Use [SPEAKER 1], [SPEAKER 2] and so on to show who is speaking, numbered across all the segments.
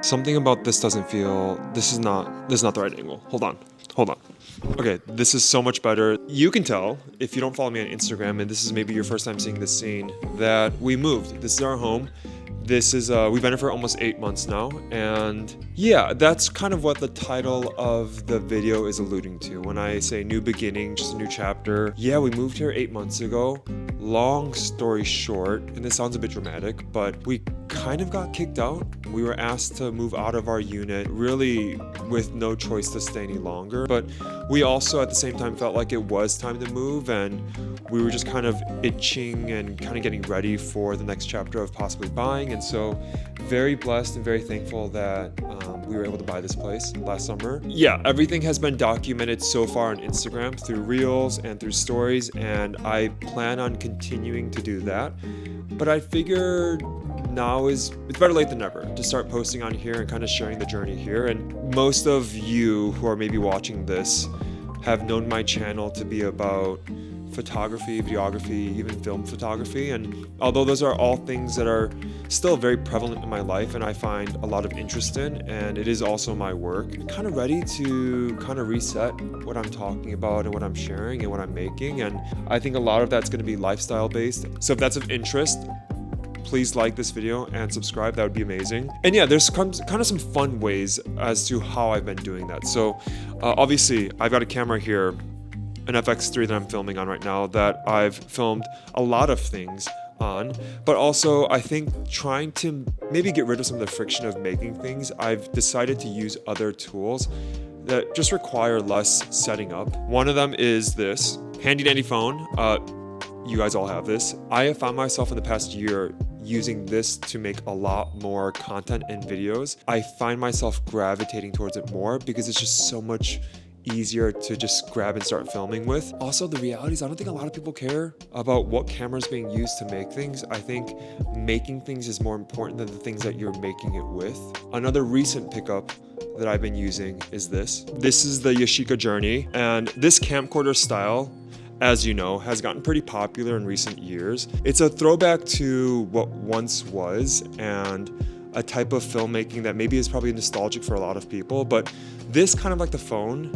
[SPEAKER 1] Something about this doesn't feel, this is not the right angle. Hold on. Okay, this is so much better. You can tell, if you don't follow me on Instagram, and this is maybe your first time seeing this scene, that we moved. This is our home. This is, we've been here for almost 8 months now, and yeah, that's kind of what the title of the video is alluding to. When I say new beginning, just a new chapter. Yeah, we moved here 8 months ago. Long story short, and this sounds a bit dramatic, but we kind of got kicked out. We were asked to move out of our unit, really with no choice to stay any longer. But we also at the same time felt like it was time to move, and we were just kind of itching and kind of getting ready for the next chapter of possibly buying. And so very blessed and very thankful that we were able to buy this place last summer. Yeah, everything has been documented so far on Instagram through reels and through stories, and I plan on continuing to do that. But I figured now it's better late than never to start posting on here and kind of sharing the journey here. And most of you who are maybe watching this have known my channel to be about photography, videography, even film photography. And although those are all things that are still very prevalent in my life and I find a lot of interest in, and it is also my work, I'm kind of ready to kind of reset what I'm talking about and what I'm sharing and what I'm making. And I think a lot of that's going to be lifestyle based. So if that's of interest, please like this video and subscribe. That would be amazing. And yeah, there's kind of some fun ways as to how I've been doing that. So obviously I've got a camera here, an FX3 that I'm filming on right now, that I've filmed a lot of things on, but also I think trying to maybe get rid of some of the friction of making things, I've decided to use other tools that just require less setting up. One of them is this handy dandy phone. You guys all have this. I have found myself in the past year using this to make a lot more content and videos. I find myself gravitating towards it more because it's just so much easier to just grab and start filming with. Also, the reality is I don't think a lot of people care about what camera is being used to make things. I think making things is more important than the things that you're making it with. Another recent pickup that I've been using is this. This is the Yashica Journey, and this camcorder style, as you know, has gotten pretty popular in recent years. It's a throwback to what once was and a type of filmmaking that maybe is probably nostalgic for a lot of people, but this kind of like the phone,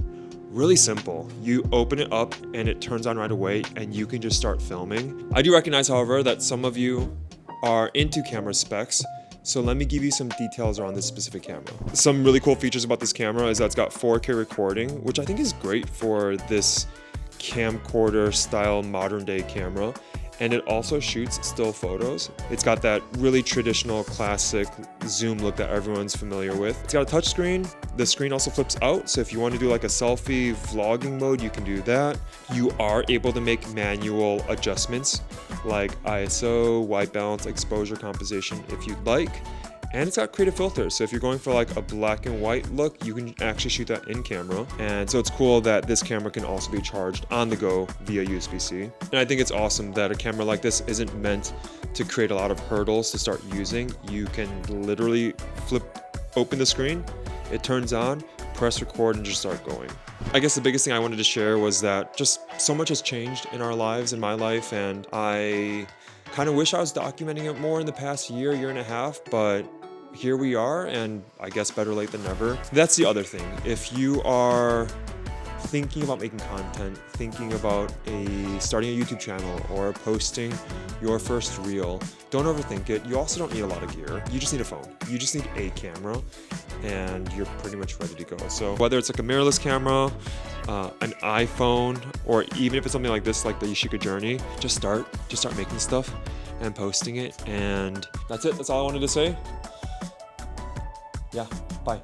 [SPEAKER 1] really simple. You open it up and it turns on right away and you can just start filming. I do recognize, however, that some of you are into camera specs, so let me give you some details around this specific camera. Some really cool features about this camera is that it's got 4K recording, which I think is great for this camcorder style modern day camera. And it also shoots still photos. It's got that really traditional classic zoom look that everyone's familiar with. It's got a touch screen. The screen also flips out, so if you want to do like a selfie vlogging mode, you can do that. You are able to make manual adjustments like ISO, white balance, exposure, composition if you'd like. And it's got creative filters, so if you're going for like a black and white look, you can actually shoot that in camera. And so it's cool that this camera can also be charged on the go via USB-C. And I think it's awesome that a camera like this isn't meant to create a lot of hurdles to start using. You can literally open the screen, it turns on, press record, and just start going. I guess the biggest thing I wanted to share was that just so much has changed in our lives, in my life, and I kind of wish I was documenting it more in the past year and a half, but here we are, and I guess better late than never. That's the other thing. If you are thinking about making content, thinking about starting a YouTube channel or posting your first reel, don't overthink it. You also don't need a lot of gear. You just need a phone. You just need a camera, and you're pretty much ready to go. So whether it's like a mirrorless camera, an iPhone, or even if it's something like this, like the Yashica Journey, just start making stuff and posting it. And that's it. That's all I wanted to say. Yeah, bye.